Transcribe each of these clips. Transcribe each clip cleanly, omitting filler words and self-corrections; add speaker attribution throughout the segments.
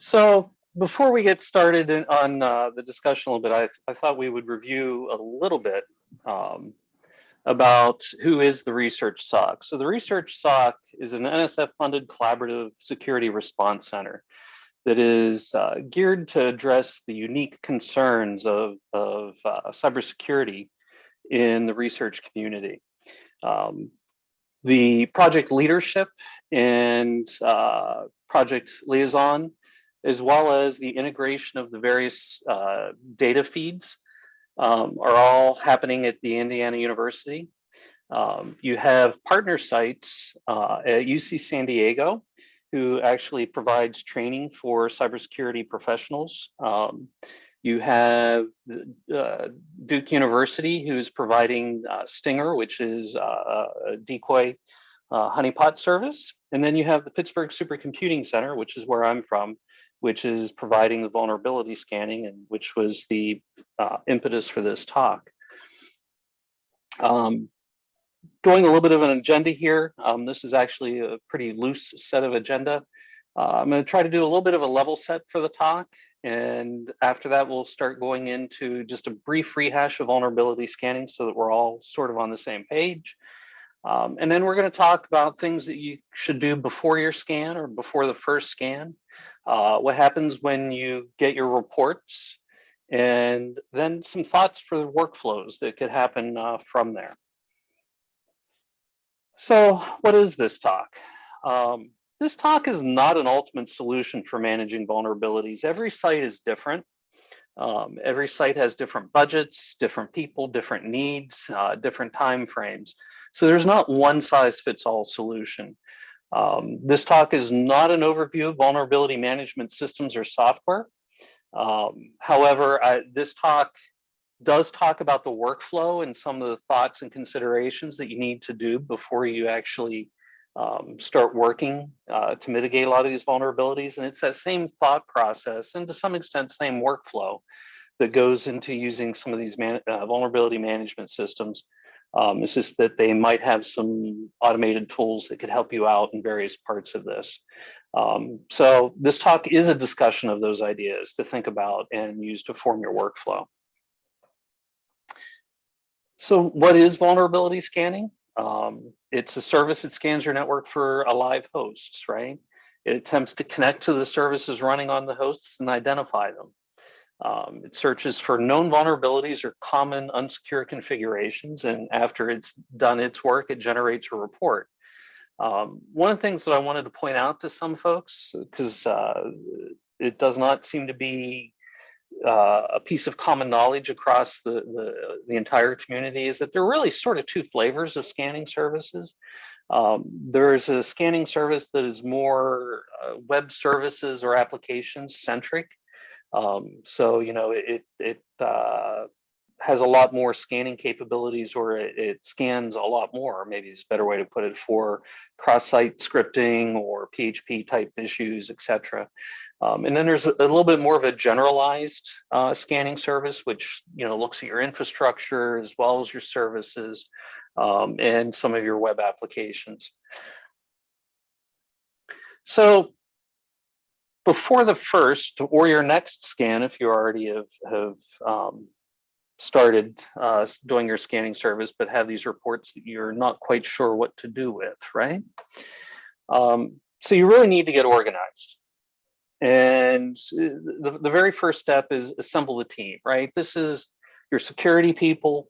Speaker 1: So before we get started on the discussion a little bit, I thought we would review a little bit um, about who is the Research SOC. So the Research SOC is an NSF-funded collaborative security response center that is geared to address the unique concerns of cybersecurity in the research community. The project leadership and project liaison, as well as the integration of the various data feeds, are all happening at the Indiana University. You have partner sites at UC San Diego, who actually provides training for cybersecurity professionals. You have Duke University, who's providing Stinger, which is a decoy honeypot service. And then you have the Pittsburgh Supercomputing Center, which is where I'm from, which is providing the vulnerability scanning, and which was the impetus for this talk. Going a little bit of an agenda here. This is actually a pretty loose set of agenda. I'm going to try to do a little bit of a level set for the talk. And after that, we'll start going into just a brief rehash of vulnerability scanning so that we're all sort of on the same page. And then we're going to talk about things that you should do before your scan or before the first scan. What happens when you get your reports, and then some thoughts for the workflows that could happen from there. So what is this talk? This talk is not an ultimate solution for managing vulnerabilities. Every site is different. Every site has different budgets, different people, different needs, different time frames. So there's not one size fits all solution. This talk is not an overview of vulnerability management systems or software. However, this talk does talk about the workflow and some of the thoughts and considerations that you need to do before you actually start working to mitigate a lot of these vulnerabilities. And it's that same thought process and to some extent same workflow that goes into using some of these vulnerability management systems. It's just that they might have some automated tools that could help you out in various parts of this. So this talk is a discussion of those ideas to think about and use to form your workflow. So what is vulnerability scanning? It's a service that scans your network for a live hosts, right? It attempts to connect to the services running on the hosts and identify them. It searches for known vulnerabilities or common unsecure configurations, and after it's done its work, it generates a report. One of the things that I wanted to point out to some folks, because it does not seem to be a piece of common knowledge across the entire community, is that there are really sort of two flavors of scanning services. There's a scanning service that is more web services or applications centric. So, you know, it has a lot more scanning capabilities, or it scans a lot more, maybe it's a better way to put it, for cross-site scripting or PHP type issues, etc. And then there's a little bit more of a generalized scanning service, which, you know, looks at your infrastructure as well as your services and some of your web applications. So before the first or your next scan, if you already have started doing your scanning service, but have these reports that you're not quite sure what to do with, right? So you really need to get organized. And the very first step is assemble the team, right? This is your security people,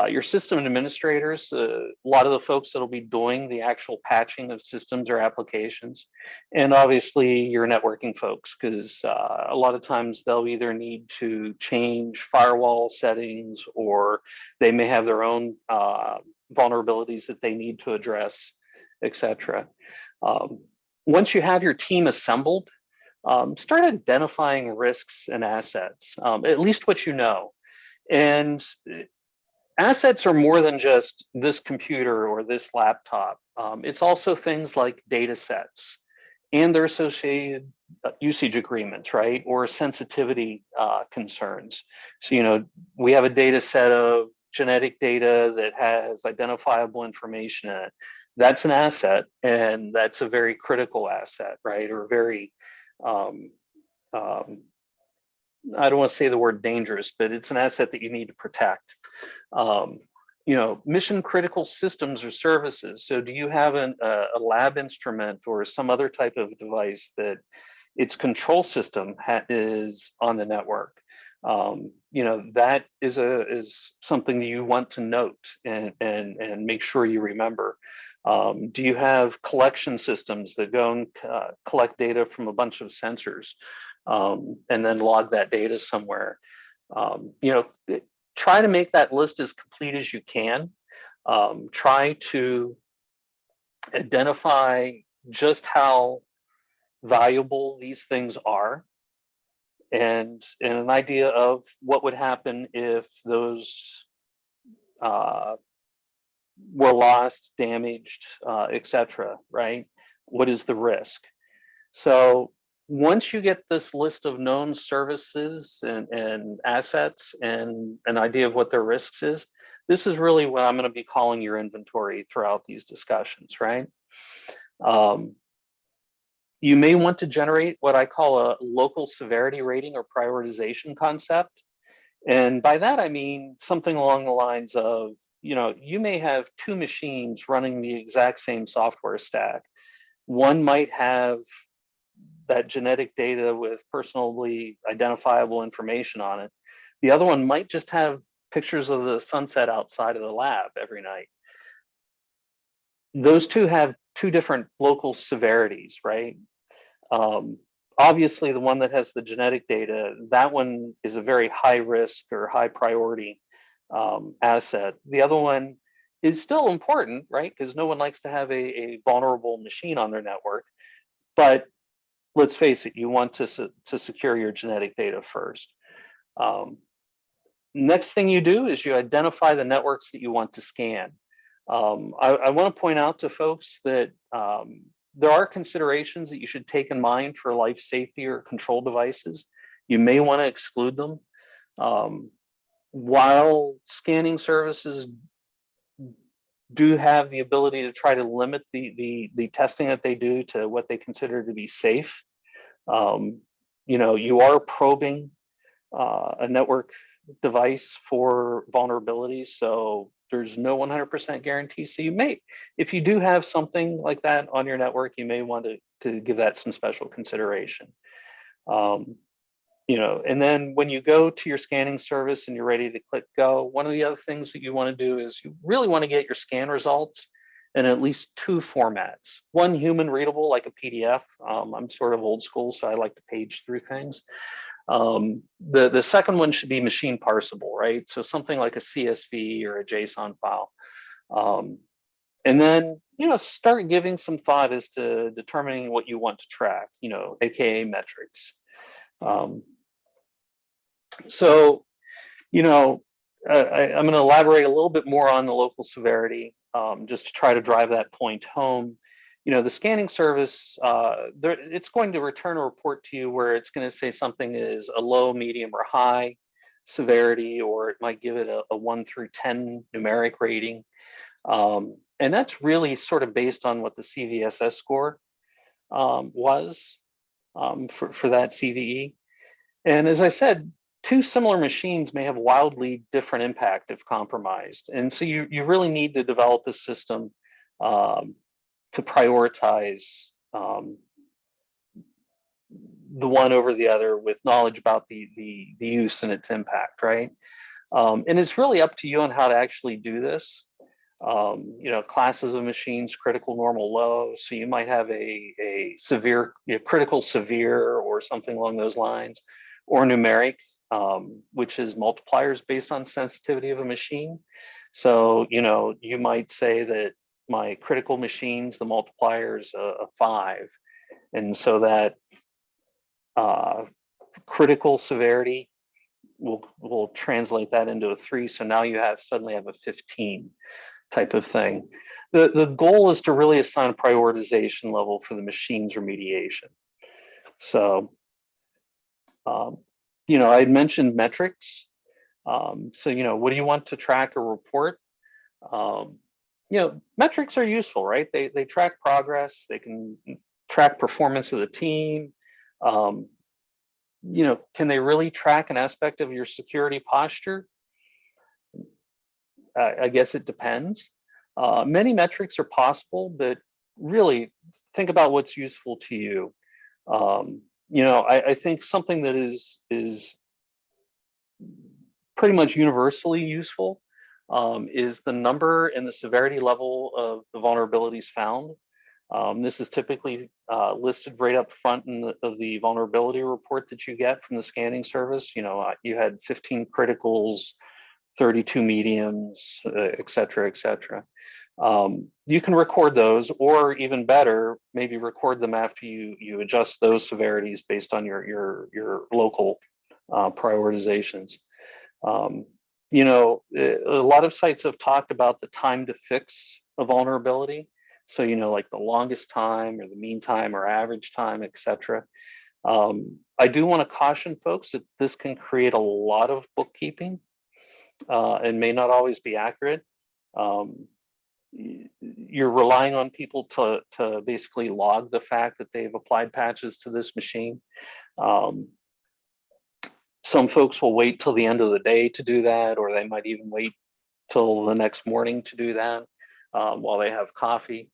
Speaker 1: your system administrators, a lot of the folks that'll be doing the actual patching of systems or applications, and obviously your networking folks, because a lot of times they'll either need to change firewall settings, or they may have their own vulnerabilities that they need to address, etc. Once you have your team assembled, start identifying risks and assets, at least what you know. And assets are more than just this computer or this laptop. It's also things like data sets and their associated usage agreements, right? Or sensitivity concerns. So, you know, we have a data set of genetic data that has identifiable information in it. That's an asset, and that's a very critical asset, right? Or very I don't want to say the word dangerous, but it's an asset that you need to protect. Mission critical systems or services. So do you have a lab instrument or some other type of device that its control system is on the network? That is something that you want to note and make sure you remember. Do you have collection systems that go and collect data from a bunch of sensors and then log that data somewhere? Try to make that list as complete as you can. Try to identify just how valuable these things are and an idea of what would happen if those were lost, damaged, etc. Right? What is the risk? So once you get this list of known services and assets and an idea of what their risks is, this is really what I'm going to be calling your inventory throughout these discussions, right? You may want to generate what I call a local severity rating or prioritization concept. And by that, I mean something along the lines of, you may have two machines running the exact same software stack. One might have that genetic data with personally identifiable information on it. The other one might just have pictures of the sunset outside of the lab every night. Those two have two different local severities, right? Obviously, the one that has the genetic data, that one is a very high risk or high priority asset. The other one is still important, right? Because no one likes to have a vulnerable machine on their network. But let's face it, you want to secure your genetic data first. Next thing you do is you identify the networks that you want to scan. I want to point out to folks that there are considerations that you should take in mind for life safety or control devices. You may want to exclude them. While scanning services do have the ability to try to limit the testing that they do to what they consider to be safe, you are probing a network device for vulnerabilities, so there's no 100% guarantee. So you may, if you do have something like that on your network, you may want to give that some special consideration. And then when you go to your scanning service and you're ready to click go, one of the other things that you want to do is you really want to get your scan results in at least two formats. One, human readable, like a PDF. I'm sort of old school, so I like to page through things. The second one should be machine parsable, right? So something like a CSV or a JSON file. And then, start giving some thought as to determining what you want to track, AKA metrics. So, I'm going to elaborate a little bit more on the local severity, just to try to drive that point home. The scanning service, it's going to return a report to you where it's going to say something is a low, medium, or high severity, or it might give it a 1 through 10 numeric rating. And that's really sort of based on what the CVSS score was for that CVE. And as I said, two similar machines may have wildly different impact if compromised. And so you really need to develop a system to prioritize the one over the other with knowledge about the use and its impact, right? And it's really up to you on how to actually do this. Classes of machines, critical, normal, low. So you might have a severe, critical, severe, or something along those lines, or numeric, which is multipliers based on sensitivity of a machine. So, you might say that my critical machines, the multiplier is a 5. And so that critical severity will translate that into a 3. So now you suddenly have a 15 type of thing. The goal is to really assign a prioritization level for the machine's remediation. So, I had mentioned metrics. So, what do you want to track or report? Metrics are useful, right? They track progress. They can track performance of the team. can they really track an aspect of your security posture? I guess it depends. Many metrics are possible, but really think about what's useful to you. I think something that is pretty much universally useful is the number and the severity level of the vulnerabilities found. This is typically listed right up front of the vulnerability report that you get from the scanning service. You had 15 criticals, 32 mediums, et cetera, et cetera. You can record those, or even better, maybe record them after you adjust those severities based on your local prioritizations. A lot of sites have talked about the time to fix a vulnerability. So, like the longest time or the mean time or average time, et cetera. I do want to caution folks that this can create a lot of bookkeeping and may not always be accurate. You're relying on people to basically log the fact that they've applied patches to this machine. Some folks will wait till the end of the day to do that, or they might even wait till the next morning to do that while they have coffee.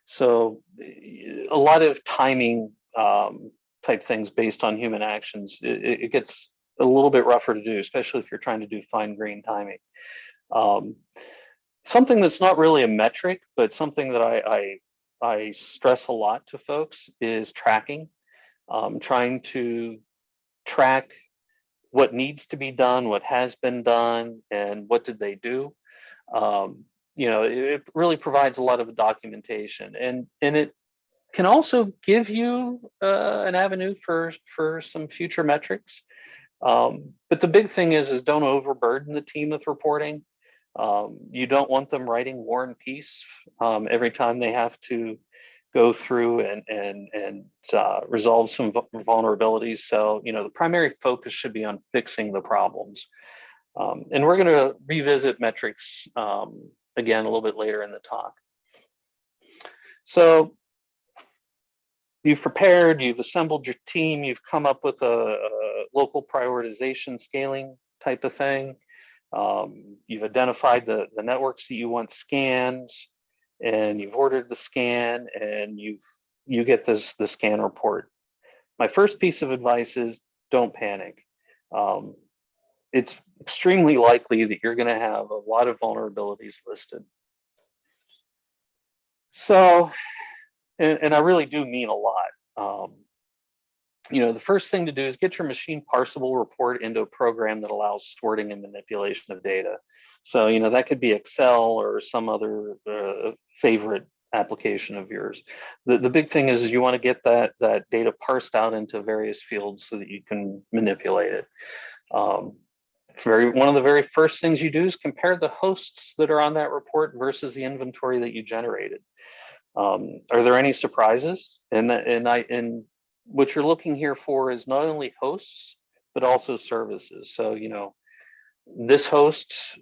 Speaker 1: So a lot of timing type things based on human actions, it gets a little bit rougher to do, especially if you're trying to do fine grained timing. Something that's not really a metric, but something that I stress a lot to folks is tracking. Trying to track what needs to be done, what has been done, and what did they do. It really provides a lot of documentation, and it can also give you an avenue for some future metrics. But the big thing is don't overburden the team with reporting. You don't want them writing War and Peace every time they have to go through and resolve some vulnerabilities. So, the primary focus should be on fixing the problems. And we're going to revisit metrics again a little bit later in the talk. So you've prepared, you've assembled your team, you've come up with a local prioritization scaling type of thing. You've identified the networks that you want scanned, and you've ordered the scan, and you get the scan report. My first piece of advice is don't panic. It's extremely likely that you're going to have a lot of vulnerabilities listed. So, and I really do mean a lot. The first thing to do is get your machine parsable report into a program that allows sorting and manipulation of data. So, that could be Excel or some other favorite application of yours. The big thing is you want to get that data parsed out into various fields so that you can manipulate it. One of the very first things you do is compare the hosts that are on that report versus the inventory that you generated. Are there any surprises? And what you're looking here for is not only hosts, but also services. So, this host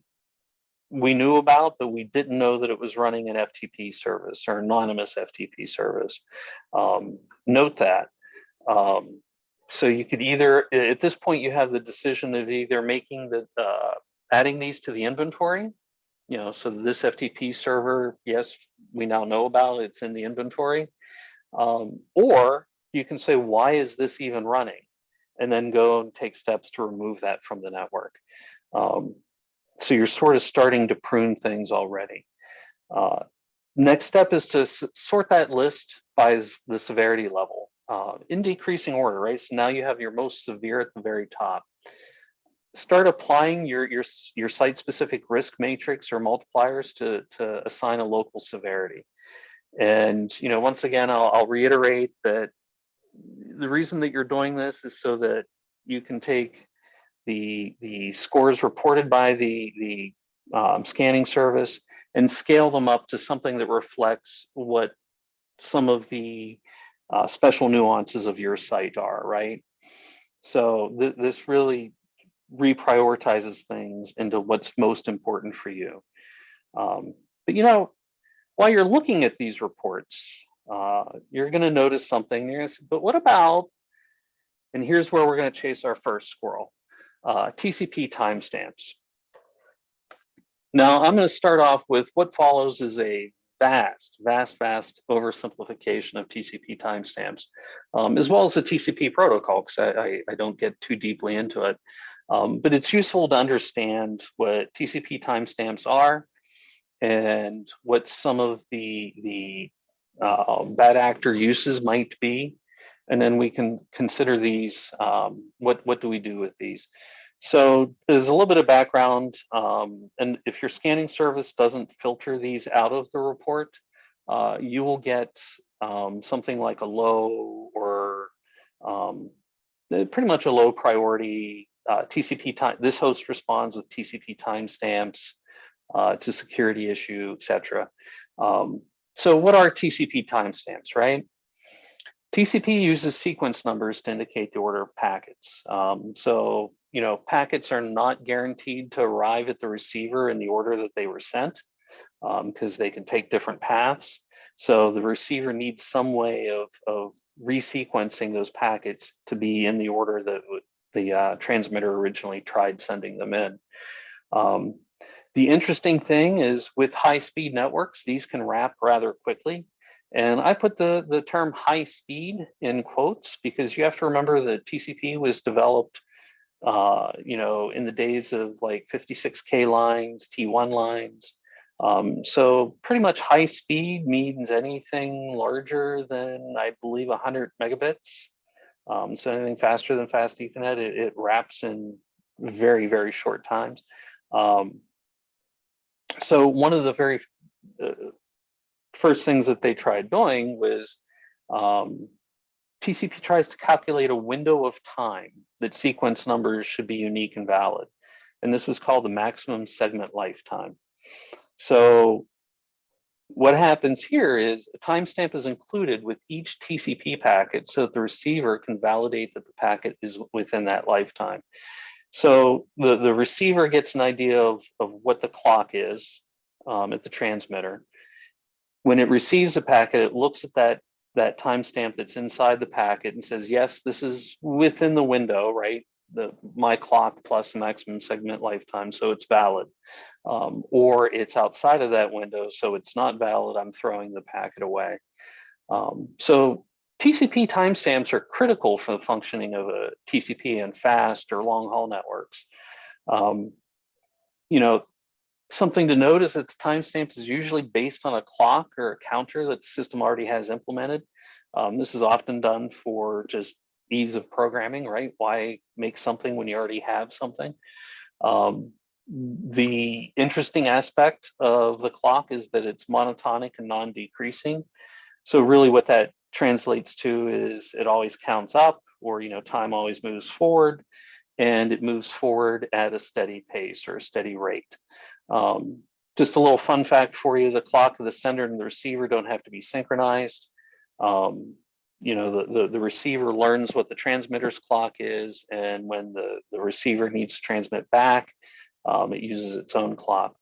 Speaker 1: we knew about, but we didn't know that it was running an FTP service or anonymous FTP service. Note that. So you could either, at this point, you have the decision of either making adding these to the inventory, so this FTP server, yes, we now know about, it's in the inventory. Or you can say, why is this even running? And then go and take steps to remove that from the network. So you're sort of starting to prune things already. Next step is to sort that list by the severity level in decreasing order, right? So now you have your most severe at the very top. Start applying your site-specific risk matrix or multipliers to assign a local severity. And once again, I'll reiterate that the reason that you're doing this is so that you can take the scores reported by the scanning service and scale them up to something that reflects what some of the special nuances of your site are, right? So this really reprioritizes things into what's most important for you. But while you're looking at these reports, you're going to notice something. You're going to say, but what about And here's where we're going to chase our first squirrel, TCP timestamps. Now, I'm going to start off with what follows is a vast oversimplification of TCP timestamps, as well as the TCP protocol, because I don't get too deeply into it. But it's useful to understand what TCP timestamps are and what some of the bad actor uses might be. And then we can consider these, what do we do with these? So there's a little bit of background, and if your scanning service doesn't filter these out of the report, you will get something like a low or pretty much a low priority TCP time. This host responds with TCP timestamps. It's a security issue, etc. So what are TCP timestamps, right? TCP uses sequence numbers to indicate the order of packets. So, you know, packets are not guaranteed to arrive at the receiver in the order that they were sent, because they can take different paths. So the receiver needs some way of resequencing those packets to be in the order that the transmitter originally tried sending them in. The interesting thing is with high-speed networks, these can wrap rather quickly. And I put the term high speed in quotes because you have to remember that TCP was developed, you know, in the days of like 56K lines, T1 lines. So pretty much high speed means anything larger than, I believe, 100 megabits. So anything faster than fast Ethernet, it wraps in very, very short times. So one of the very first things that they tried doing was TCP tries to calculate a window of time that sequence numbers should be unique and valid. And this was called the maximum segment lifetime. So what happens here is a timestamp is included with each TCP packet so that the receiver can validate that the packet is within that lifetime. So the receiver gets an idea of what the clock is at the transmitter. When it receives a packet, it looks at that timestamp that's inside the packet and says, yes, this is within the window, right? My clock plus the maximum segment lifetime, so it's valid. Or it's outside of that window, so it's not valid, I'm throwing the packet away. So TCP timestamps are critical for the functioning of a TCP and fast or long haul networks. You know, something to note is that the timestamp is usually based on a clock or a counter that the system already has implemented. This is often done for just ease of programming, right? Why make something when you already have something? The interesting aspect of the clock is that it's monotonic and non-decreasing. So really what that translates to is it always counts up, or, you know, time always moves forward, and it moves forward at a steady pace or a steady rate. Just a little fun fact for you, the clock of the sender and the receiver don't have to be synchronized. You know, the receiver learns what the transmitter's clock is, and when the receiver needs to transmit back, it uses its own clock.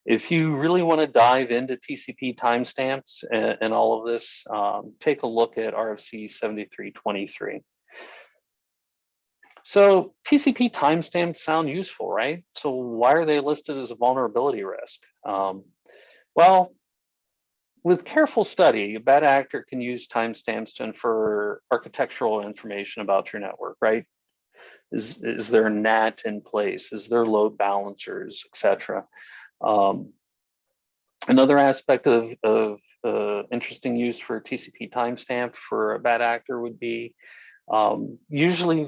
Speaker 1: If you really want to dive into TCP timestamps and all of this, take a look at RFC 7323. So TCP timestamps sound useful, right? So why are they listed as a vulnerability risk? Well, with careful study, a bad actor can use timestamps to infer architectural information about your network, right? Is there a NAT in place? Is there load balancers, etc.? Another aspect of interesting use for TCP timestamp for a bad actor would be usually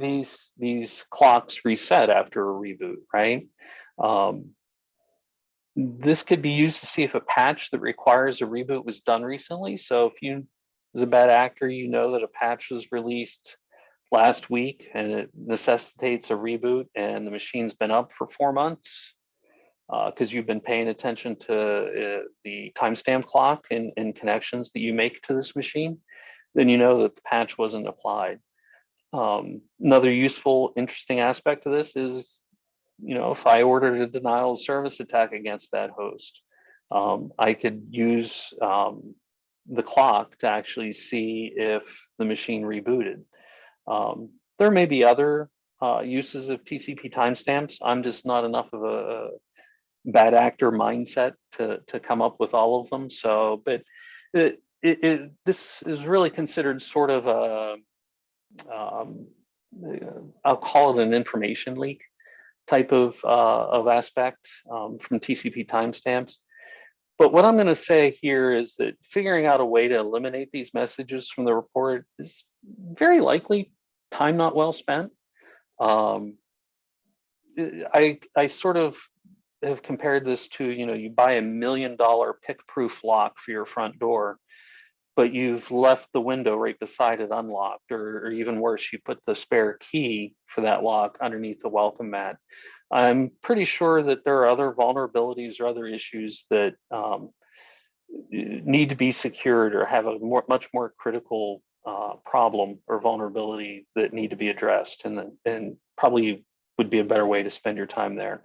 Speaker 1: these clocks reset after a reboot, right? This could be used to see if a patch that requires a reboot was done recently. So if you, as a bad actor, you know that a patch was released last week and it necessitates a reboot and the machine's been up for 4 months because you've been paying attention to the timestamp clock and connections that you make to this machine, then you know that the patch wasn't applied. Another useful, interesting aspect of this is, you know, if I ordered a denial of service attack against that host, I could use the clock to actually see if the machine rebooted. There may be other uses of TCP timestamps. I'm just not enough of a bad actor mindset to come up with all of them. So, but this is really considered sort of a, I'll call it an information leak type of aspect from TCP timestamps. But what I'm going to say here is that figuring out a way to eliminate these messages from the report is very likely time not well spent. I sort of have compared this to, you buy $1 million pick-proof lock for your front door, but you've left the window right beside it unlocked, or even worse, you put the spare key for that lock underneath the welcome mat. I'm pretty sure that there are other vulnerabilities or other issues that need to be secured or have a much more critical problem or vulnerability that need to be addressed, and probably would be a better way to spend your time there.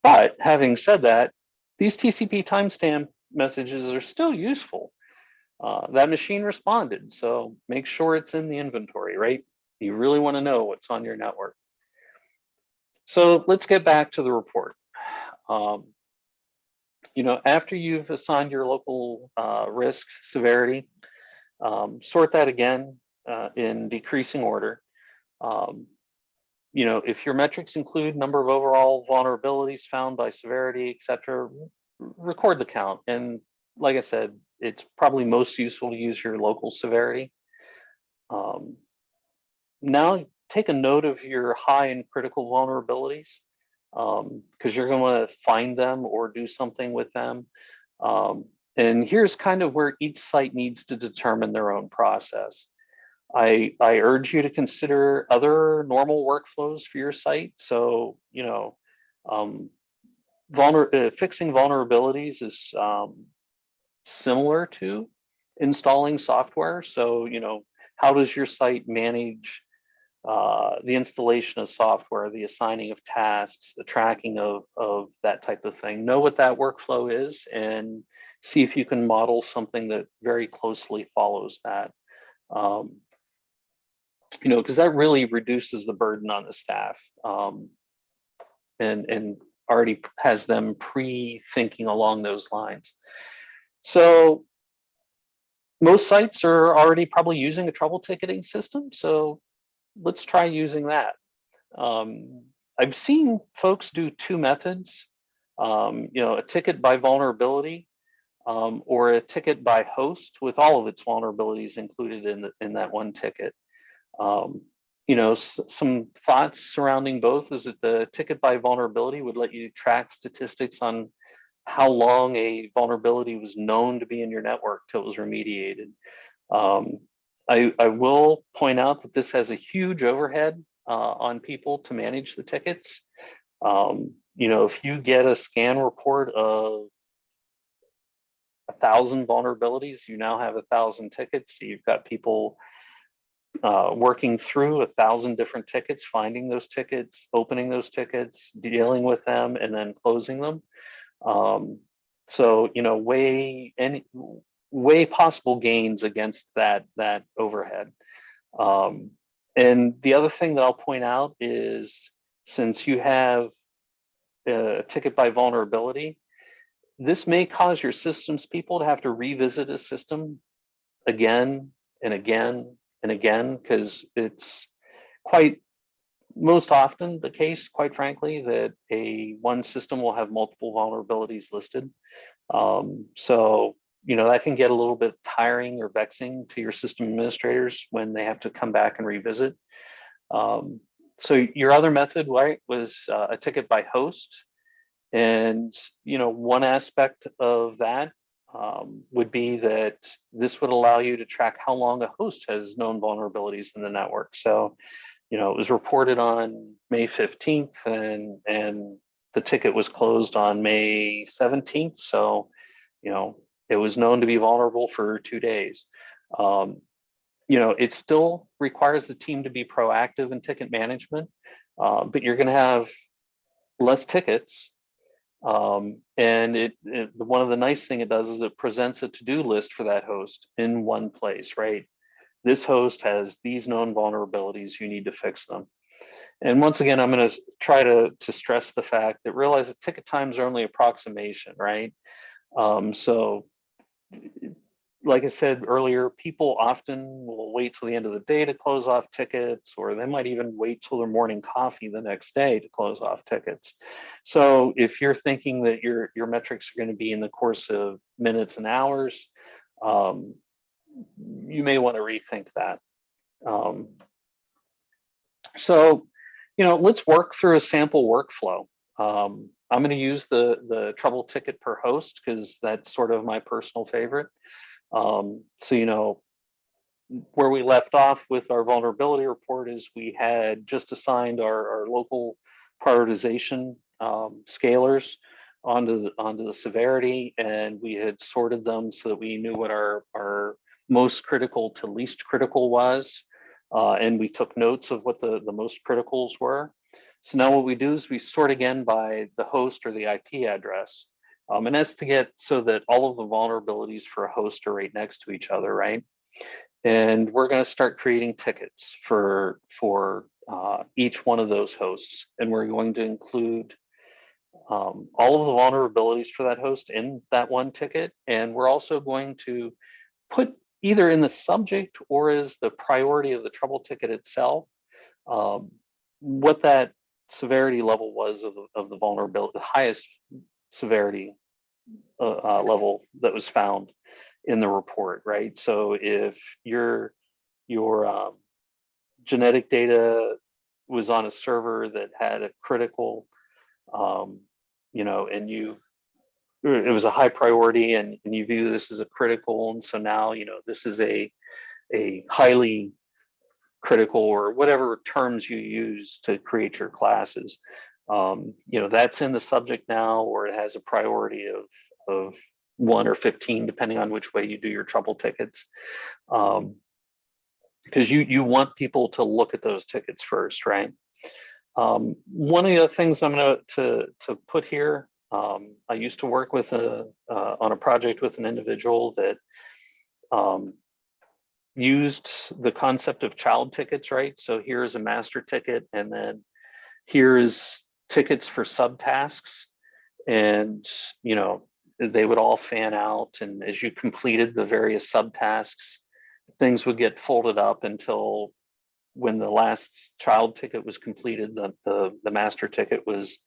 Speaker 1: But having said that, these TCP timestamp messages are still useful. That machine responded, so make sure it's in the inventory, right? You really want to know what's on your network. So let's get back to the report. After you've assigned your local risk severity, sort that again in decreasing order. If your metrics include number of overall vulnerabilities found by severity, et cetera, record the count. And like I said, it's probably most useful to use your local severity. Now take a note of your high and critical vulnerabilities, because you're going to find them or do something with them. And here's kind of where each site needs to determine their own process. I urge you to consider other normal workflows for your site. So, fixing vulnerabilities is similar to installing software. So, how does your site manage the installation of software, the assigning of tasks, the tracking of that type of thing? Know what that workflow is and see if you can model something that very closely follows that. Because that really reduces the burden on the staff, and already has them pre-thinking along those lines. So most sites are already probably using a trouble ticketing system, so let's try using that. I've seen folks do two methods, a ticket by vulnerability, or a ticket by host with all of its vulnerabilities included in that one ticket. Some thoughts surrounding both is that the ticket by vulnerability would let you track statistics on how long a vulnerability was known to be in your network till it was remediated. I will point out that this has a huge overhead on people to manage the tickets. If you get a scan report of 1,000 vulnerabilities, you now have 1,000 tickets. So you've got people working through 1,000 different tickets, finding those tickets, opening those tickets, dealing with them, and then closing them. So way possible gains against that overhead. And the other thing that I'll point out is, since you have a ticket by vulnerability, this may cause your systems people to have to revisit a system again and again and again, because it's quite most often the case, quite frankly, that one system will have multiple vulnerabilities listed. So that can get a little bit tiring or vexing to your system administrators when they have to come back and revisit. So your other method, right, was a ticket by host. And one aspect of that would be that this would allow you to track how long a host has known vulnerabilities in the network. So, it was reported on May 15th and the ticket was closed on May 17th. So, it was known to be vulnerable for 2 days. It still requires the team to be proactive in ticket management, but you're going to have less tickets. And one of the nice thing it does is it presents a to-do list for that host in one place, right? this host has these known vulnerabilities, you need to fix them. And once again, I'm going to try to stress the fact that realize that ticket times are only approximation, right? So like I said earlier, people often will wait till the end of the day to close off tickets, or they might even wait till their morning coffee the next day to close off tickets. So if you're thinking that your metrics are going to be in the course of minutes and hours, you may want to rethink that. So, let's work through a sample workflow. I'm going to use the trouble ticket per host because that's sort of my personal favorite. So, where we left off with our vulnerability report is we had just assigned our local prioritization scalars onto the severity, and we had sorted them so that we knew what our most critical to least critical was. And we took notes of what the most criticals were. So now what we do is we sort again by the host or the IP address. And that's to get so that all of the vulnerabilities for a host are right next to each other, right? And we're going to start creating tickets for each one of those hosts. And we're going to include all of the vulnerabilities for that host in that one ticket. And we're also going to put either in the subject or as the priority of the trouble ticket itself, what that severity level was of the vulnerability, the highest severity level that was found in the report, right? So if your genetic data was on a server that had a critical, and it was a high priority and you view this as a critical, and so now this is a highly critical, or whatever terms you use to create your classes, that's in the subject now, or it has a priority of 1 or 15 depending on which way you do your trouble tickets, because you want people to look at those tickets first, right? One of the things I'm going to put here, I used to work with on a project with an individual that used the concept of child tickets, right? So here is a master ticket, and then here is tickets for subtasks, and they would all fan out, and as you completed the various subtasks, things would get folded up until when the last child ticket was completed, the master ticket was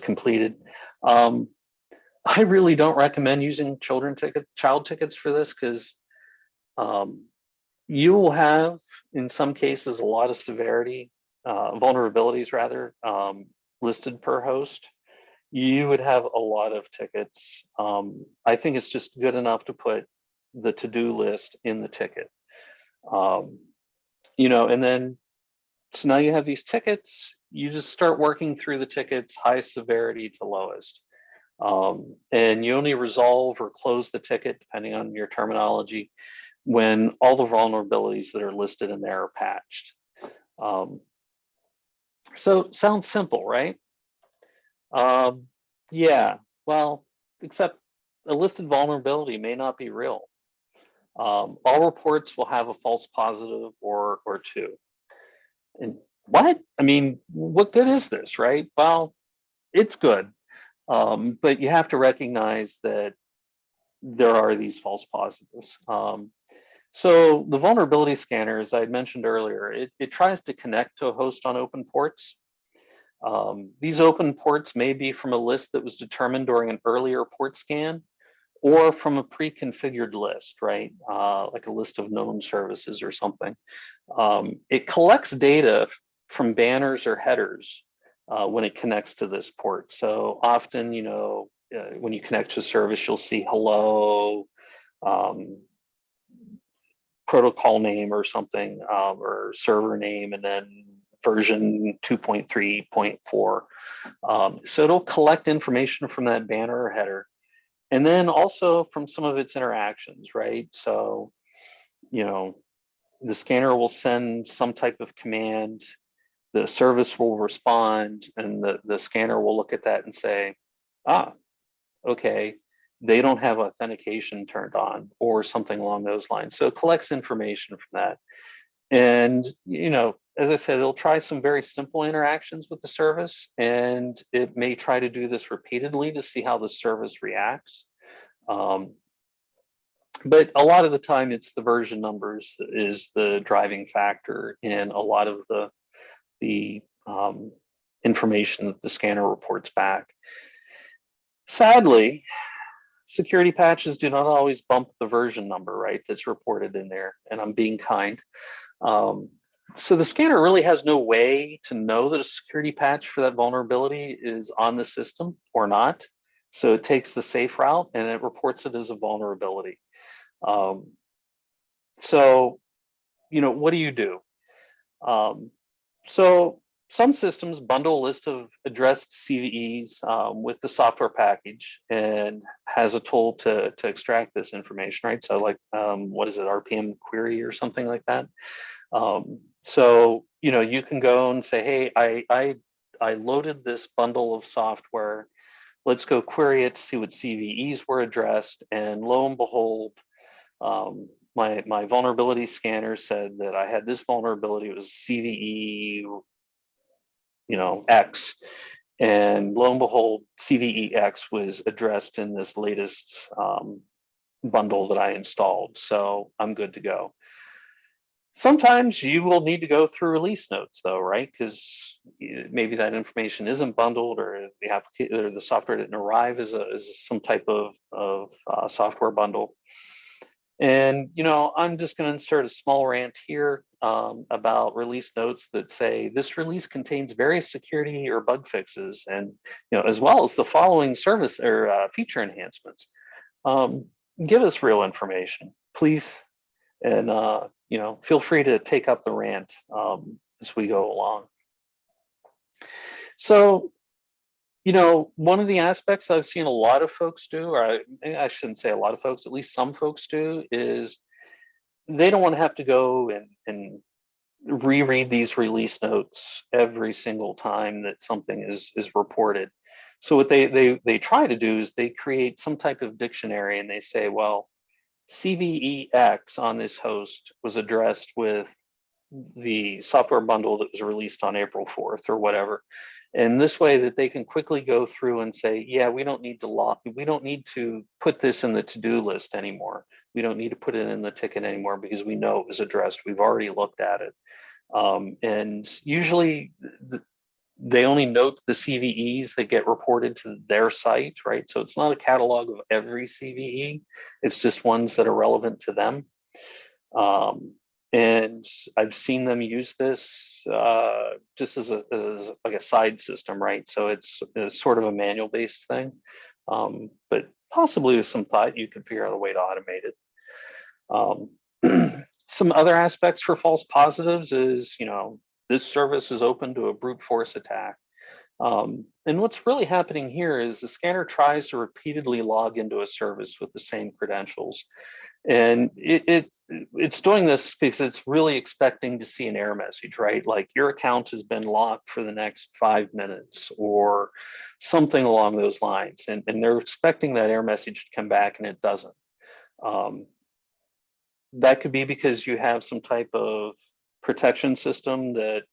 Speaker 1: completed. I really don't recommend using child tickets for this, because you will have, in some cases, a lot of severity, vulnerabilities rather, listed per host. You would have a lot of tickets. I think it's just good enough to put the to-do list in the ticket. And then, so now you have these tickets, you just start working through the tickets, highest severity to lowest. And you only resolve or close the ticket, depending on your terminology, when all the vulnerabilities that are listed in there are patched. So sounds simple, right? Yeah, well, except a listed vulnerability may not be real. All reports will have a false positive or two. And what? I mean, what good is this, right? Well, it's good. But you have to recognize that there are these false positives. So the vulnerability scanner, as I had mentioned earlier, it tries to connect to a host on open ports. These open ports may be from a list that was determined during an earlier port scan, or from a pre-configured list, right? Like a list of known services or something. It collects data from banners or headers when it connects to this port. So often, when you connect to a service, you'll see hello, protocol name or something, or server name, and then version 2.3.4. So it'll collect information from that banner or header, and then also from some of its interactions, right? So, the scanner will send some type of command, the service will respond, and the scanner will look at that and say, okay, they don't have authentication turned on or something along those lines. So it collects information from that. And, you know, as I said, it'll try some very simple interactions with the service, and it may try to do this repeatedly to see how the service reacts. But a lot of the time, it's the version numbers that is the driving factor in a lot of the information that the scanner reports back. Sadly, security patches do not always bump the version number, right, that's reported in there, and I'm being kind. So the scanner really has no way to know that a security patch for that vulnerability is on the system or not. So it takes the safe route and it reports it as a vulnerability. So, you know, what do you do? So some systems bundle a list of addressed CVEs with the software package and has a tool to extract this information, right? So like, what is it, RPM query or something like that? So, you know, you can go and say, hey, I loaded this bundle of software. Let's go query it to see what CVEs were addressed. And lo and behold, my vulnerability scanner said that I had this vulnerability. It was CVE, you know, X. And lo and behold, CVE X was addressed in this latest bundle that I installed. So I'm good to go. Sometimes you will need to go through release notes though, right? Because maybe that information isn't bundled, or the application or the software didn't arrive as some type of software bundle. And, you know, I'm just going to insert a small rant here about release notes that say this release contains various security or bug fixes, and, you know, as well as the following service or feature enhancements. Give us real information, please. And, you know, feel free to take up the rant as we go along. So, you know, one of the aspects that I've seen a lot of folks do, or I shouldn't say a lot of folks, at least some folks do, is they don't want to have to go and reread these release notes every single time that something is reported. So what they try to do is they create some type of dictionary, and they say, well, CVEX on this host was addressed with the software bundle that was released on April 4th or whatever. And this way that they can quickly go through and say, yeah, we don't need to put this in the to-do list anymore. We don't need to put it in the ticket anymore because we know it was addressed. We've already looked at it. And usually they only note the CVEs that get reported to their site, right? So it's not a catalog of every CVE. It's just ones that are relevant to them. And I've seen them use this just as like a side system, right? So it's sort of a manual based thing, but possibly with some thought, you can figure out a way to automate it. Some other aspects for false positives is, you know, this service is open to a brute force attack. And what's really happening here is the scanner tries to repeatedly log into a service with the same credentials. And it's doing this because it's really expecting to see an error message, right? Like your account has been locked for the next 5 minutes or something along those lines. And they're expecting that error message to come back, and it doesn't. That could be because you have some type of protection system that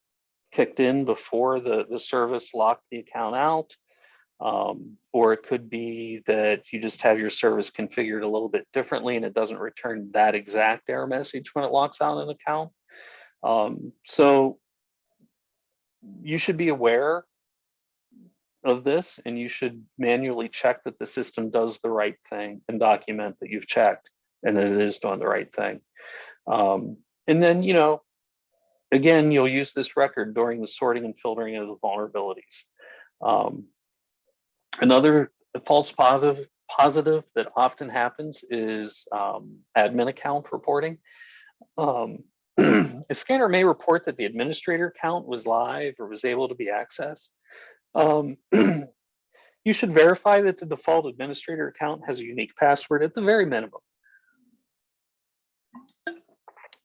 Speaker 1: kicked in before the service locked the account out. Or it could be that you just have your service configured a little bit differently and it doesn't return that exact error message when it locks out an account. So you should be aware of this, and you should manually check that the system does the right thing and document that you've checked and that it is doing the right thing. And then, you know, again, you'll use this record during the sorting and filtering of the vulnerabilities. Another false positive that often happens is admin account reporting. A scanner may report that the administrator account was live or was able to be accessed. You should verify that the default administrator account has a unique password at the very minimum.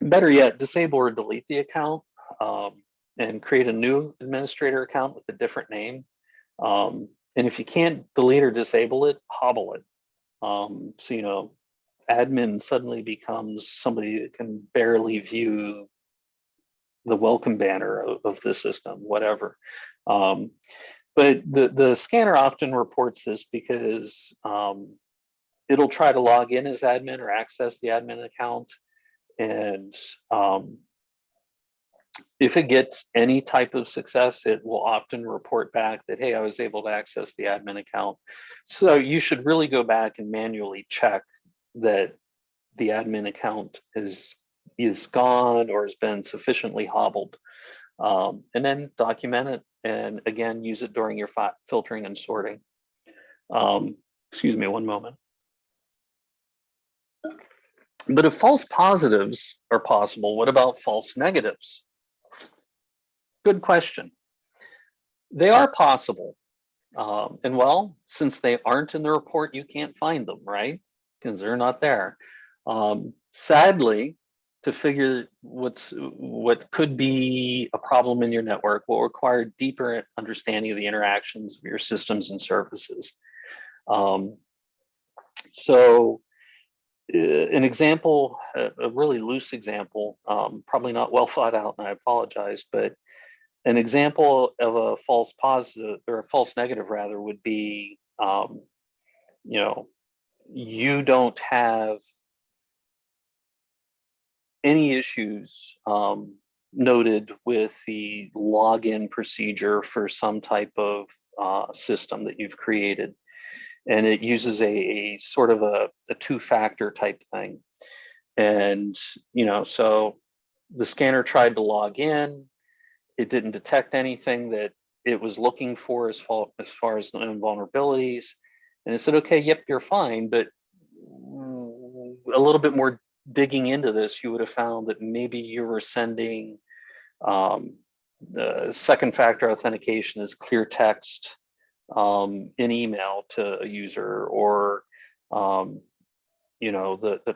Speaker 1: Better yet, disable or delete the account and create a new administrator account with a different name. And if you can't delete or disable it, hobble it. So, admin suddenly becomes somebody that can barely view the welcome banner of the system, whatever. But the scanner often reports this because it'll try to log in as admin or access the admin account. And if it gets any type of success, it will often report back that, hey, I was able to access the admin account. So you should really go back and manually check that the admin account is gone or has been sufficiently hobbled. And then document it, and again, use it during your filtering and sorting. Excuse me one moment. But if false positives are possible, what about false negatives? Good question. They are possible. And well, since they aren't in the report, you can't find them, right? Because they're not there. Sadly, to figure what could be a problem in your network will require deeper understanding of the interactions of your systems and services. So an example, a really loose example, probably not well thought out, and I apologize, but an example of a false positive or a false negative rather would be, you don't have any issues noted with the login procedure for some type of system that you've created. And it uses a sort of a two-factor type thing. And, so the scanner tried to log in. It didn't detect anything that it was looking for as far as vulnerabilities. And it said, okay, yep, you're fine. But a little bit more digging into this, you would have found that maybe you were sending the second factor authentication as clear text in email to a user, or the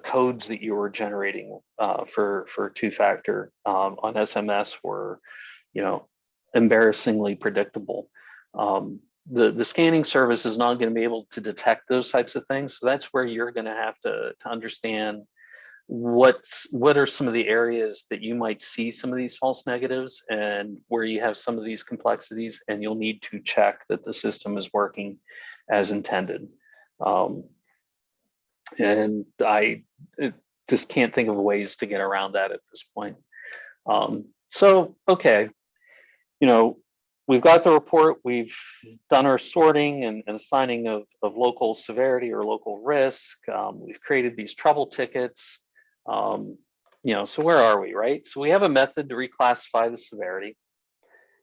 Speaker 1: codes that you were generating for two-factor on SMS were embarrassingly predictable. The scanning service is not going to be able to detect those types of things, so that's where you're going to have to understand what are some of the areas that you might see some of these false negatives, and where you have some of these complexities, and you'll need to check that the system is working as intended. And I just can't think of ways to get around that at this point. So, okay, we've got the report, we've done our sorting and assigning of local severity or local risk. We've created these trouble tickets. So where are we, right? So we have a method to reclassify the severity.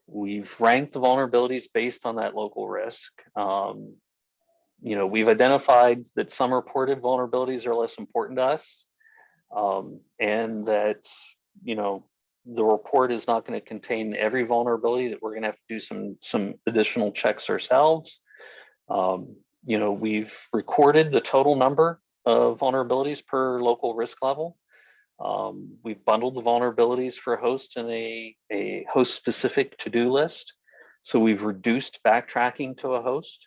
Speaker 1: We've ranked the vulnerabilities based on that local risk. We've identified that some reported vulnerabilities are less important to us, and that, the report is not going to contain every vulnerability, that we're going to have to do some additional checks ourselves. We've recorded the total number of vulnerabilities per local risk level. We've bundled the vulnerabilities for a host in a host specific to-do list. So we've reduced backtracking to a host.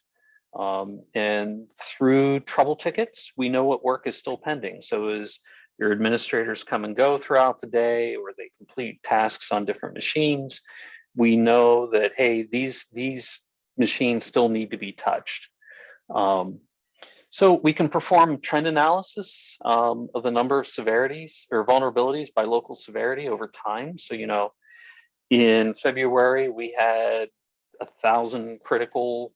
Speaker 1: And through trouble tickets, we know what work is still pending. So as your administrators come and go throughout the day, or they complete tasks on different machines, we know that, hey, these machines still need to be touched. So we can perform trend analysis of the number of severities or vulnerabilities by local severity over time. So, in February, we had 1,000 critical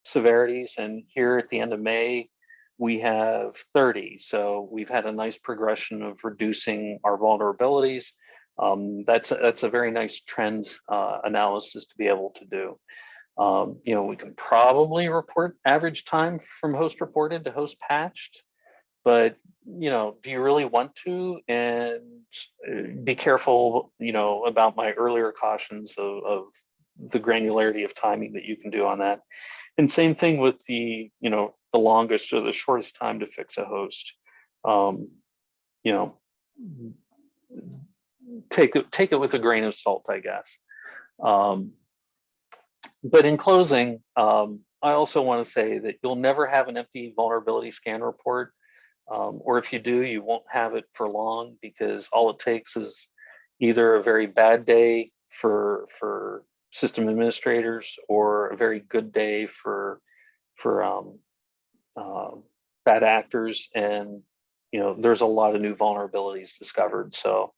Speaker 1: severities, and here at the end of May, we have 30. So we've had a nice progression of reducing our vulnerabilities. That's a very nice trend analysis to be able to do. We can probably report average time from host reported to host patched, but do you really want to? And be careful, about my earlier cautions of the granularity of timing that you can do on that. And same thing with the longest or the shortest time to fix a host. Take it with a grain of salt, I guess. But in closing, I also want to say that you'll never have an empty vulnerability scan report, or if you do, you won't have it for long, because all it takes is either a very bad day for system administrators or a very good day for uh, bad actors, and there's a lot of new vulnerabilities discovered. So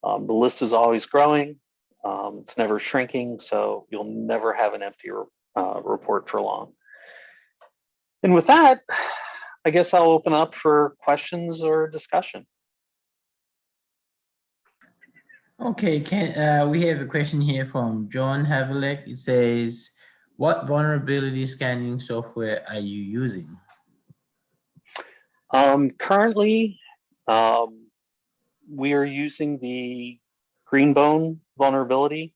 Speaker 1: the list is always growing. It's never shrinking, so you'll never have an empty report for long. And with that, I guess I'll open up for questions or discussion.
Speaker 2: Okay, Ken, we have a question here from John Havelek. It says, what vulnerability scanning software are you using?
Speaker 1: Currently, we are using the Greenbone vulnerability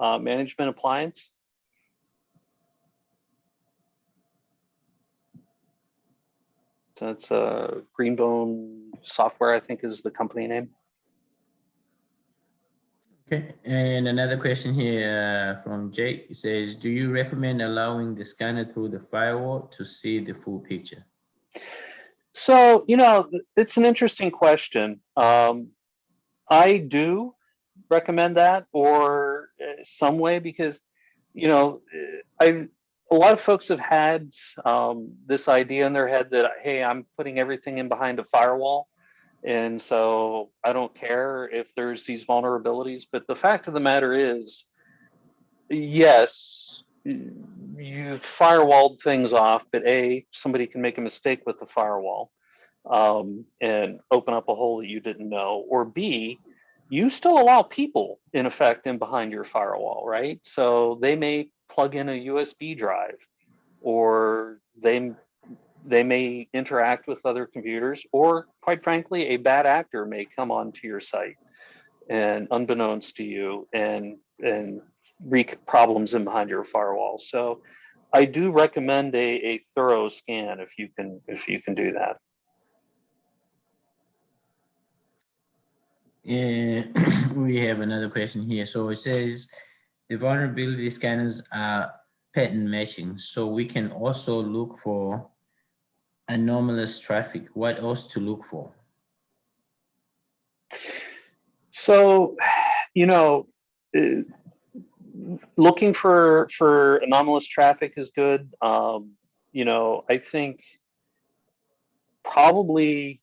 Speaker 1: management appliance. That's Greenbone software, I think, is the company name.
Speaker 2: Okay, and another question here from Jake. It says, do you recommend allowing the scanner through the firewall to see the full picture?
Speaker 1: So, it's an interesting question. I do recommend that, or some way, because, a lot of folks have had this idea in their head that, hey, I'm putting everything in behind a firewall, and so I don't care if there's these vulnerabilities. But the fact of the matter is, yes, you've firewalled things off, but A, somebody can make a mistake with the firewall and open up a hole that you didn't know, or B, you still allow people in effect in behind your firewall, right? So they may plug in a USB drive, or they may interact with other computers, or quite frankly, a bad actor may come onto your site and unbeknownst to you and wreak problems in behind your firewall. So I do recommend a thorough scan if you can do that.
Speaker 2: And we have another question here. So it says the vulnerability scanners are pattern matching, so we can also look for anomalous traffic. What else to look for?
Speaker 1: So, looking for anomalous traffic is good. I think probably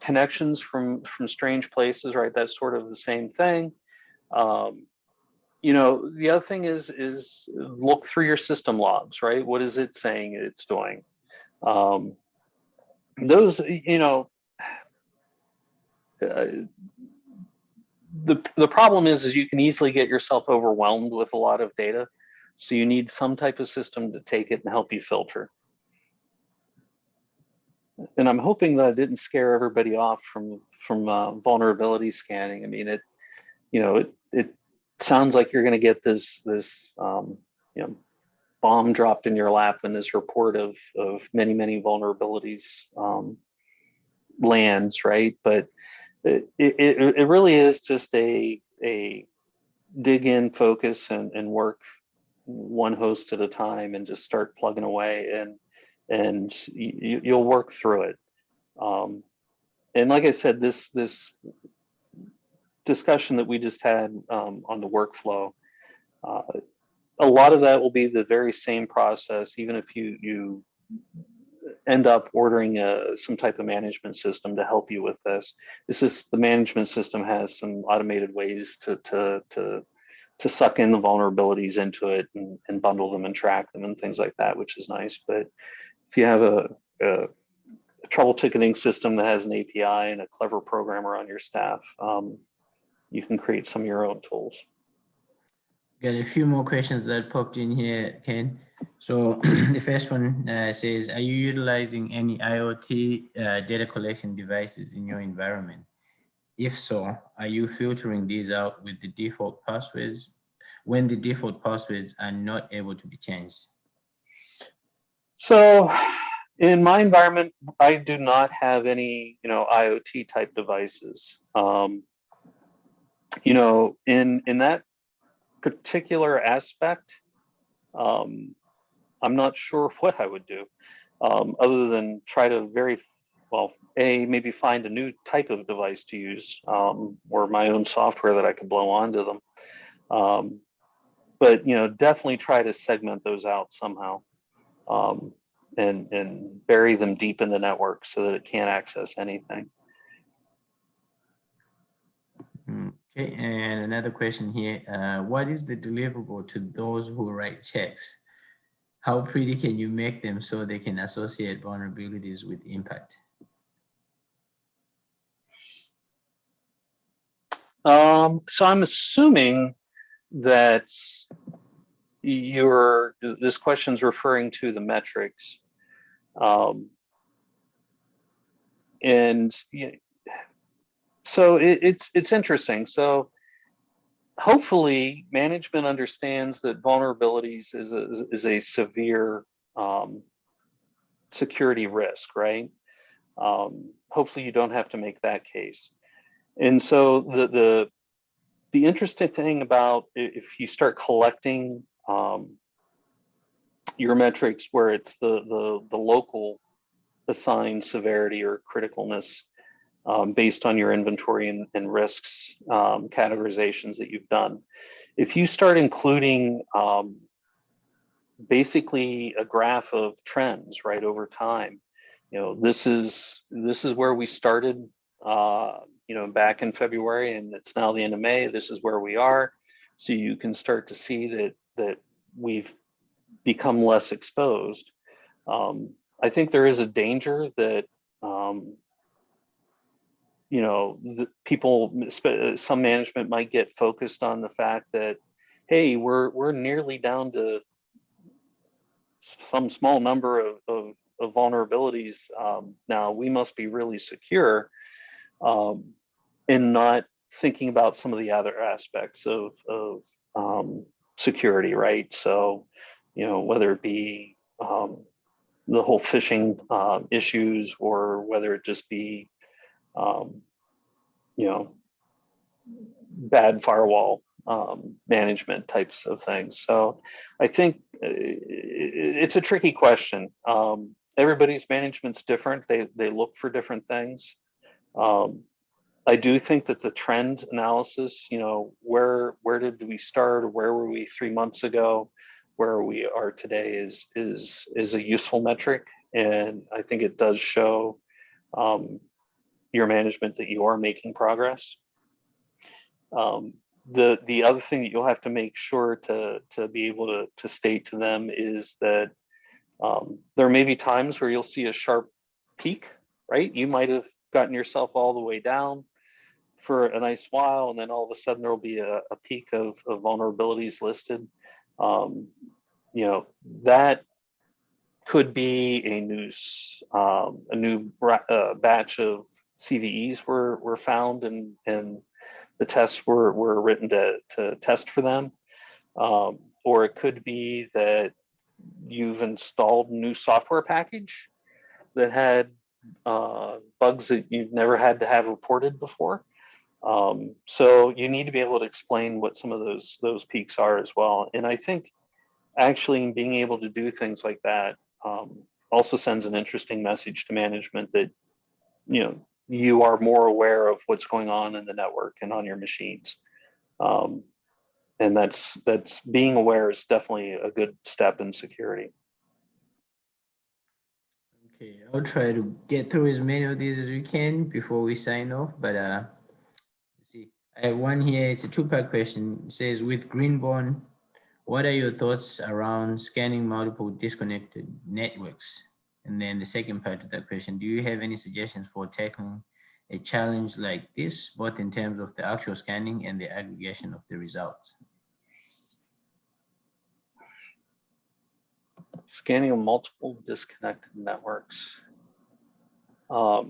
Speaker 1: connections from strange places, right? That's sort of the same thing. The other thing is look through your system logs, right? What is it saying it's doing? Those, the problem is you can easily get yourself overwhelmed with a lot of data. So you need some type of system to take it and help you filter. And I'm hoping that I didn't scare everybody off from vulnerability scanning. I mean, it sounds like you're going to get this bomb dropped in your lap when this report of many vulnerabilities lands, right? But it really is just a dig in, focus, and work one host at a time, and just start plugging away, and you'll work through it. And like I said, this discussion that we just had on the workflow, a lot of that will be the very same process, even if you end up ordering some type of management system to help you with this. The management system has some automated ways to suck in the vulnerabilities into it and bundle them and track them and things like that, which is nice. But if you have a trouble ticketing system that has an API and a clever programmer on your staff, you can create some of your own tools.
Speaker 2: Got a few more questions that popped in here, Ken. So the first one says, are you utilizing any IoT data collection devices in your environment? If so, are you filtering these out with the default passwords when the default passwords are not able to be changed?
Speaker 1: So in my environment, I do not have any, IoT type devices. In that particular aspect, I'm not sure what I would do, other than try to maybe find a new type of device to use, or my own software that I could blow onto them. But definitely try to segment those out somehow, and bury them deep in the network so that it can't access anything.
Speaker 2: Okay, and another question here. What is the deliverable to those who write checks? How pretty can you make them so they can associate vulnerabilities with impact?
Speaker 1: So I'm assuming that this question's referring to the metrics. So it's interesting. So hopefully management understands that vulnerabilities is a severe security risk, right? Hopefully you don't have to make that case. And so the interesting thing about if you start collecting your metrics where it's the local assigned severity or criticalness, based on your inventory and risks categorizations that you've done. If you start including basically a graph of trends right over time, this is where we started back in February, and it's now the end of May. This is where we are. So you can start to see that we've become less exposed. I think there is a danger that some management might get focused on the fact that, hey, we're nearly down to some small number of vulnerabilities. Now we must be really secure, and not thinking about some of the other aspects of security, right? So, whether it be the whole phishing issues, or whether it just be bad firewall management types of things. So I think it's a tricky question. Everybody's management's different. They look for different things. I do think that the trend analysis, where did we start? Where were we 3 months ago? Where we are today is a useful metric. And I think it does show your management that you are making progress. The other thing that you'll have to make sure to be able to state to them is that there may be times where you'll see a sharp peak, right? You might have gotten yourself all the way down for a nice while, and then all of a sudden there will be a peak of vulnerabilities listed. That could be a new batch of CVEs were found, and the tests were written to test for them. Or it could be that you've installed a new software package that had bugs that you've never had to have reported before. So you need to be able to explain what some of those peaks are as well. And I think actually being able to do things like that also sends an interesting message to management that you are more aware of what's going on in the network and on your machines. And that's being aware is definitely a good step in security.
Speaker 2: Okay, I'll try to get through as many of these as we can before we sign off. But let's see, I have one here. It's a two-part question. It says, with Greenborn, what are your thoughts around scanning multiple disconnected networks? And then the second part of that question, do you have any suggestions for tackling a challenge like this, both in terms of the actual scanning and the aggregation of the results?
Speaker 1: Scanning of multiple disconnected networks. I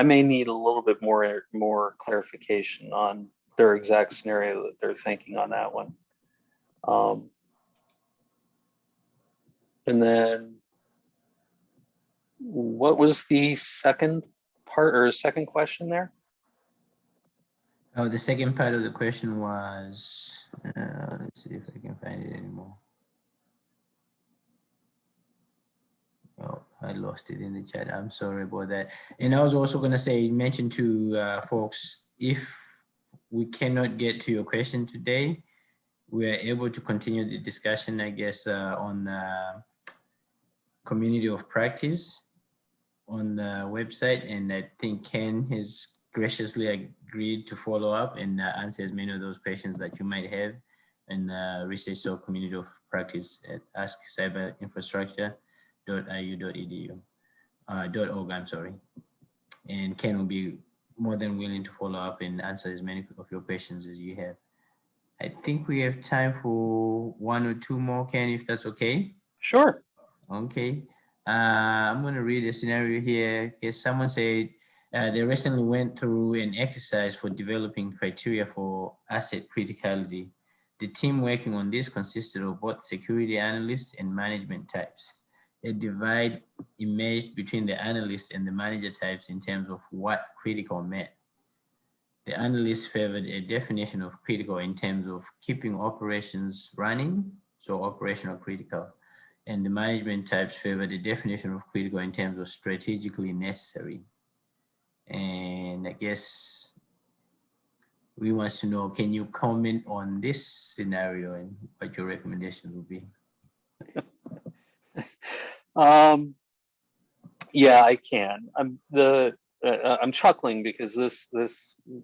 Speaker 1: may need a little bit more clarification on their exact scenario that they're thinking on that one. And then what was the second part or second question there?
Speaker 2: Oh, the second part of the question was, let's see if I can find it anymore. Oh, I lost it in the chat. I'm sorry about that. And I was also going to say, mention to folks, if we cannot get to your question today, we are able to continue the discussion, I guess, on community of practice on the website. And I think Ken has graciously agreed to follow up and answer as many of those questions that you might have in research or community of practice at askcyberinfrastructure.iu.edu. .org, I'm sorry. And Ken will be more than willing to follow up and answer as many of your questions as you have. I think we have time for one or two more, Ken, if that's okay.
Speaker 1: Sure.
Speaker 2: Okay. I'm going to read a scenario here. Okay, someone said they recently went through an exercise for developing criteria for asset criticality. The team working on this consisted of both security analysts and management types. A divide emerged between the analysts and the manager types in terms of what critical meant. The analysts favored a definition of critical in terms of keeping operations running, so operational critical. And the management types favor the definition of critical in terms of strategically necessary. And I guess we want to know, can you comment on this scenario and what your recommendations would be?
Speaker 1: Yeah, I can. I'm chuckling because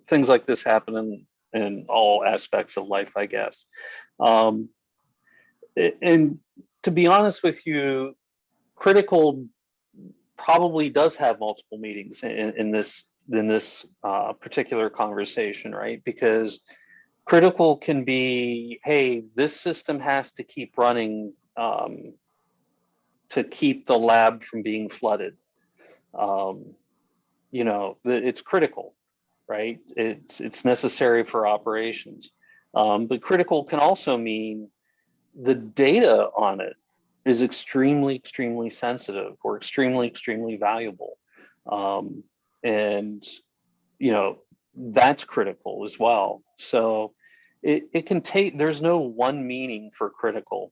Speaker 1: things like this happen in all aspects of life, I guess. And to be honest with you, critical probably does have multiple meetings in this particular conversation, right? Because critical can be, hey, this system has to keep running to keep the lab from being flooded. You know, it's critical, right? It's necessary for operations. But critical can also mean the data on it is extremely sensitive or extremely valuable. And, you know, that's critical as well. So it can take, there's no one meaning for critical.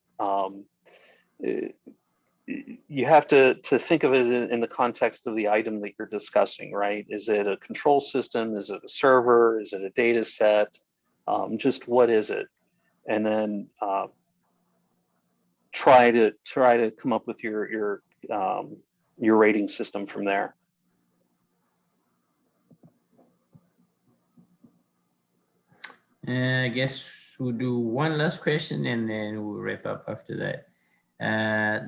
Speaker 1: You have to think of it in the context of the item that you're discussing, right? Is it a control system? Is it a server? Is it a data set? Just what is it? And then try to come up with your rating system from there.
Speaker 2: I guess we'll do one last question and then we'll wrap up after that.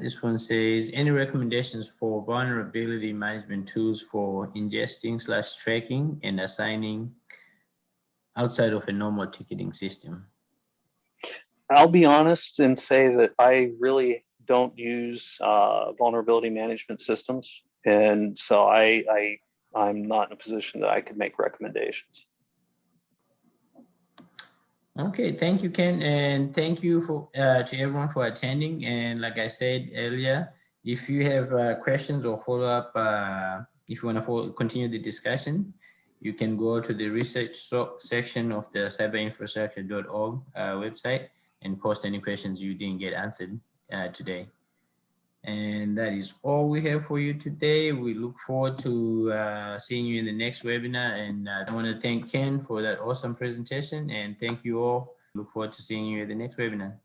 Speaker 2: This one says, any recommendations for vulnerability management tools for ingesting/tracking and assigning outside of a normal ticketing system?
Speaker 1: I'll be honest and say that I really don't use vulnerability management systems. And so I'm not in a position that I could make recommendations.
Speaker 2: Okay, thank you, Ken, and thank you for to everyone for attending. And like I said earlier, if you have questions or follow up, if you want to continue the discussion, you can go to the research section of the cyberinfrastructure.org website and post any questions you didn't get answered today. And that is all we have for you today. We look forward to seeing you in the next webinar. And I want to thank Ken for that awesome presentation. And thank you all. Look forward to seeing you at the next webinar.